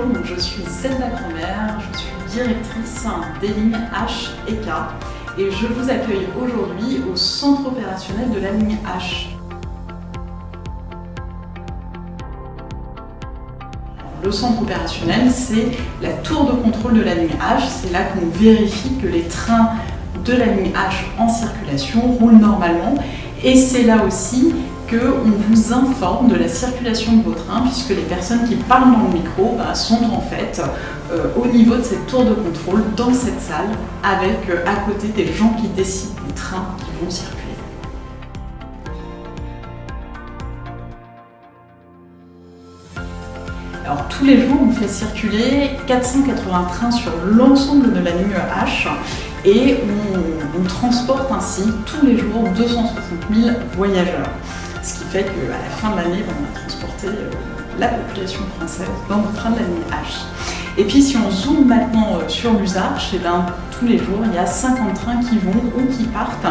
Bonjour, je suis Zelda Kramer, je suis directrice des lignes H et K et je vous accueille aujourd'hui au centre opérationnel de la ligne H. Le centre opérationnel, c'est la tour de contrôle de la ligne H, c'est là qu'on vérifie que les trains de la ligne H en circulation roulent normalement et c'est là aussi qu'on vous informe de la circulation de vos trains puisque les personnes qui parlent dans le micro sont en fait au niveau de cette tour de contrôle dans cette salle avec à côté des gens qui décident des trains qui vont circuler. Alors tous les jours on fait circuler 480 trains sur l'ensemble de la ligne H et on transporte ainsi tous les jours 260 000 voyageurs. Ce qui fait qu'à la fin de l'année, on a transporté la population française dans le train de la ligne H. Et puis si on zoome maintenant sur l'Usarche, tous les jours il y a 50 trains qui vont ou qui partent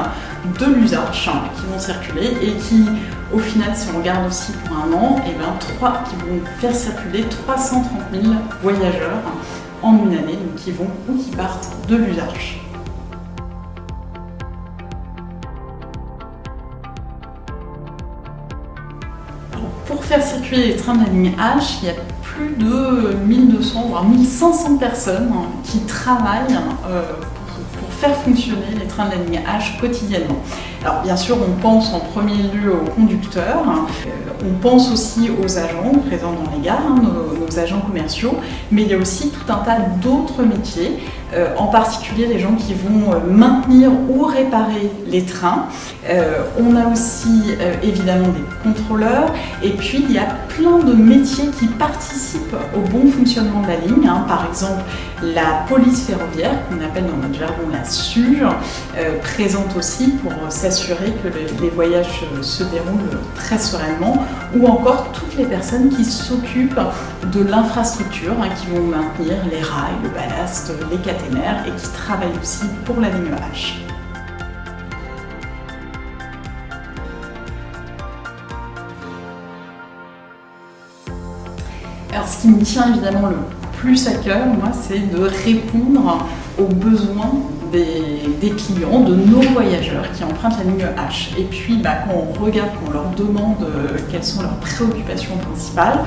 de l'Usarche, qui vont circuler et qui, au final, si on regarde aussi pour un an, qui vont faire circuler 330 000 voyageurs en une année, donc qui vont ou qui partent de l'Usarche. Pour faire circuler les trains de la ligne H, il y a plus de 1200 voire 1500 personnes qui travaillent pour faire fonctionner les trains de la ligne H quotidiennement. Alors bien sûr, on pense en premier lieu aux conducteurs, on pense aussi aux agents présents dans les gares, nos agents commerciaux, mais il y a aussi tout un tas d'autres métiers, en particulier les gens qui vont maintenir ou réparer les trains. On a aussi évidemment des contrôleurs et puis il y a plein de métiers qui participent au bon fonctionnement de la ligne. Par exemple, la police ferroviaire, qu'on appelle dans notre jargon la SUGE, présente aussi pour s'assurer que les voyages se déroulent très sereinement, ou encore toutes les personnes qui s'occupent de l'infrastructure, qui vont maintenir les rails, le ballast, les caténaires et qui travaillent aussi pour la ligne H. Alors ce qui me tient évidemment le plus à cœur, moi, c'est de répondre aux besoins des clients, de nos voyageurs qui empruntent la ligne H. Et puis quand on regarde, qu'on leur demande quelles sont leurs préoccupations principales,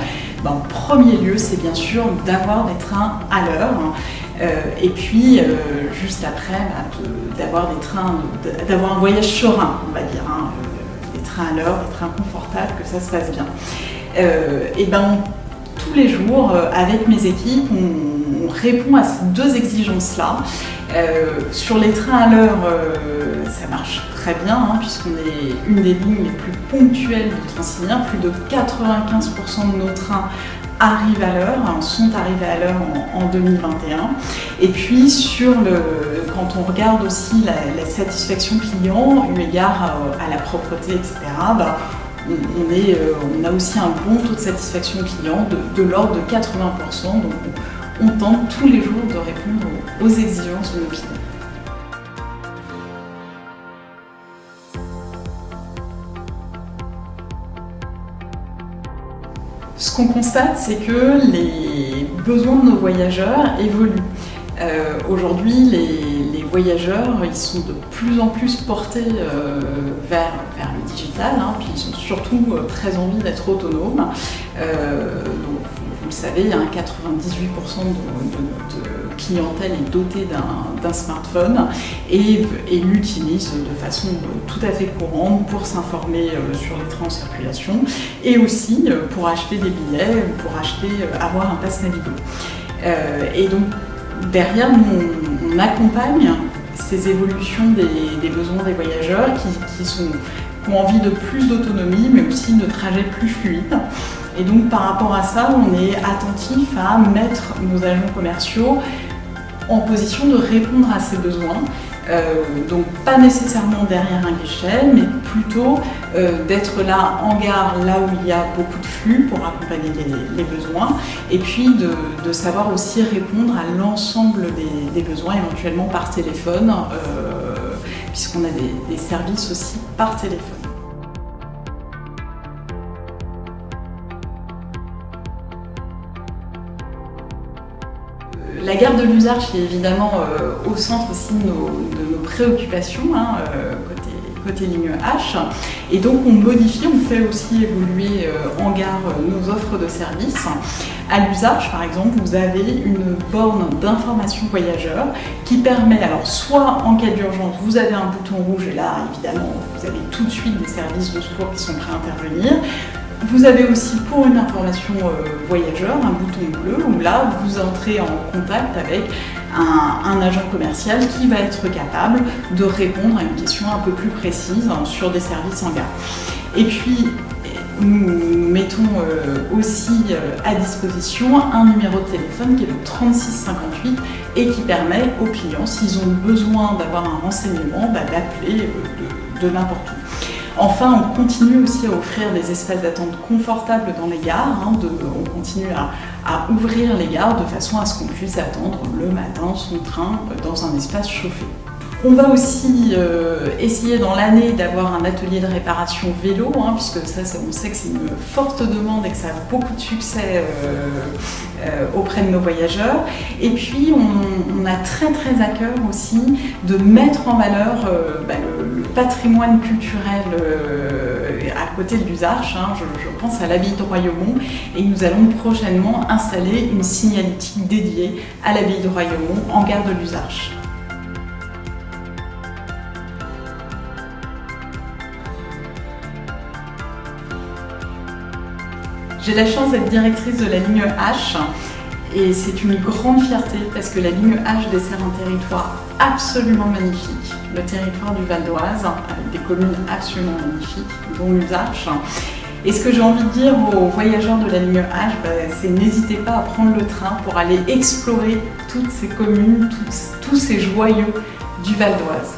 en premier lieu c'est bien sûr d'avoir des trains à l'heure. Et puis juste après d'avoir un voyage serein, on va dire, des trains à l'heure, des trains confortables, que ça se passe bien. Tous les jours, avec mes équipes, on répond à ces deux exigences-là. Sur les trains à l'heure, ça marche très bien, puisqu'on est une des lignes les plus ponctuelles de Transilien. Plus de 95% de nos trains arrivent à l'heure, sont arrivés à l'heure en 2021. Et puis quand on regarde aussi la satisfaction client, eu égard à la propreté, etc., on a aussi un bon taux de satisfaction client de l'ordre de 80%, donc on tente tous les jours de répondre aux exigences de nos clients. Ce qu'on constate, c'est que les besoins de nos voyageurs évoluent. Aujourd'hui, les voyageurs, ils sont de plus en plus portés vers le digital, puis ils ont surtout très envie d'être autonomes. Donc, vous le savez, 98% de notre clientèle est dotée d'un smartphone et l'utilise de façon tout à fait courante pour s'informer sur les trains en circulation et aussi pour acheter des billets ou pour avoir un pass Navigo. Et donc, derrière, nous, on accompagne ces évolutions des besoins des voyageurs qui ont envie de plus d'autonomie, mais aussi de trajets plus fluides. Et donc, par rapport à ça, on est attentif à mettre nos agents commerciaux en position de répondre à ces besoins. Donc pas nécessairement derrière un guichet, mais plutôt d'être là en gare, là où il y a beaucoup de flux pour accompagner les besoins, et puis de savoir aussi répondre à l'ensemble des besoins, éventuellement par téléphone, puisqu'on a des services aussi par téléphone. La gare de Luzarches est évidemment au centre aussi de nos préoccupations, côté ligne H. Et donc on modifie, on fait aussi évoluer en gare nos offres de services. À Luzarches, par exemple, vous avez une borne d'information voyageurs qui permet, alors soit en cas d'urgence, vous avez un bouton rouge et là, évidemment, vous avez tout de suite des services de secours qui sont prêts à intervenir. Vous avez aussi pour une information voyageur un bouton bleu où là vous entrez en contact avec un agent commercial qui va être capable de répondre à une question un peu plus précise sur des services en gare. Et puis nous mettons aussi à disposition un numéro de téléphone qui est le 3658 et qui permet aux clients, s'ils ont besoin d'avoir un renseignement, d'appeler de n'importe où. Enfin, on continue aussi à offrir des espaces d'attente confortables dans les gares. On continue à ouvrir les gares de façon à ce qu'on puisse attendre le matin son train dans un espace chauffé. On va aussi essayer dans l'année d'avoir un atelier de réparation vélo, puisque ça, on sait que c'est une forte demande et que ça a beaucoup de succès auprès de nos voyageurs. Et puis, on a très à cœur aussi de mettre en valeur le patrimoine culturel à côté de Luzarches. Je pense à l'abbaye de Royaumont et nous allons prochainement installer une signalétique dédiée à l'abbaye de Royaumont en gare de Luzarches. J'ai la chance d'être directrice de la ligne H et c'est une grande fierté parce que la ligne H dessert un territoire absolument magnifique, le territoire du Val d'Oise, avec des communes absolument magnifiques, dont Luzarches. Et ce que j'ai envie de dire aux voyageurs de la ligne H, c'est n'hésitez pas à prendre le train pour aller explorer toutes ces communes, tous ces joyaux du Val d'Oise.